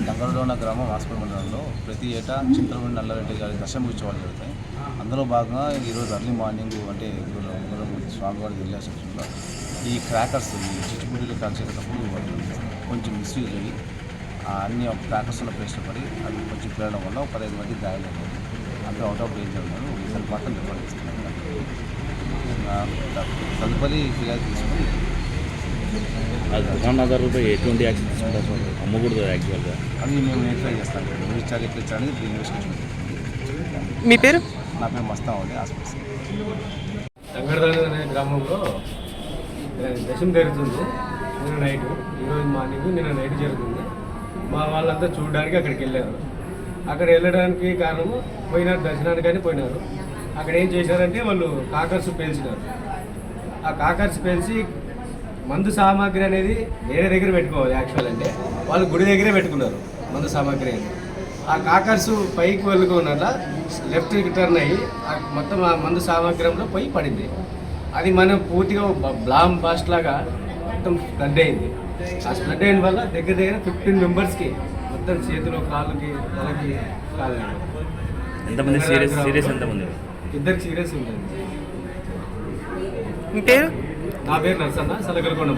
దంగరడోన గ్రామం హాస్పిటల్ మండలంలో ప్రతి ఏటా చింతలపూడి నల్లారెడ్డి గారి దర్శనం ఉత్సవాలు జరుగుతాయి. అందులో భాగంగా ఈరోజు ఎర్లీ మార్నింగ్ అంటే స్వామివారి వెళ్ళే సెక్షన్లో ఈ క్రాకర్స్ ఈ చిచ్చుబుడ్డీలు కాల్చేటప్పుడు కొంచెం మిస్యూజ్ అయ్యి అన్ని క్రాకర్స్ ఉన్న ప్లేస్లో పడి అవి కొంచెం పేరడం వల్ల 15 మంది గాయాలయ్యారు. అందరూ అవుట్ ఆఫ్ డేంజర్ ఉన్నారు. ఈసారి మాత్రం నిర్వహిస్తున్నారు. తదుపరి ఫిర్యాదు తీసుకుని అది 15,000 రూపాయలు ఎటువంటి యాక్షన్ తీసుకుంటారు సార్? అమ్మకూడదు యాక్చువల్గా. అది మేము వెరిఫై చేస్తాం. ఎవరు ఇచ్చారు ఎట్లా ఇచ్చారు అనేది ఇన్వెస్టిగేషన్. మీ పేరు? నా పేరు మస్తాండి హాస్పిటల్. దంగరదోన అనే గ్రామంలో దశం జరుగుతుంది. నిన్న నైట్, ఈరోజు మార్నింగ్, నిన్న నైట్ జరుగుతుంది. మా వాళ్ళంతా చూడడానికి అక్కడికి వెళ్ళారు. అక్కడ వెళ్ళడానికి కారణము పోయినారు, దర్శనానికి కానీ పోయినారు. అక్కడ ఏం చేశారంటే వాళ్ళు కాకర్స్ పేల్చినారు. ఆ కాకర్స్ పేల్చి మందు సామాగ్రి అనేది వేరే దగ్గర పెట్టుకోవాలి. యాక్చువల్ అంటే వాళ్ళు గుడి దగ్గరే పెట్టుకున్నారు మందు సామాగ్రి అని. ఆ కాకర్స్ పైకి వెళ్ళుకున్నట్ల లెఫ్ట్కి టర్న్ అయ్యి మొత్తం ఆ మందు సామాగ్రంలో పోయి పడింది. అది మనం పూర్తిగా బ్లామ్ బాస్ట్ లాగా మొత్తం స్ప్రెడ్ అయింది. ఆ స్ప్రెడ్ అయిన వల్ల దగ్గర 15 మెంబర్స్కి మొత్తం చేతిలో, కాళ్ళకి, తలకి, కాళ్ళకి. ఎంతమంది సీరియస్ ఎంతమంది? 2 సీరియస్ ఉంటుంది. మీ పేరు? నా పేరు నరసన్న, సలగలకొండ.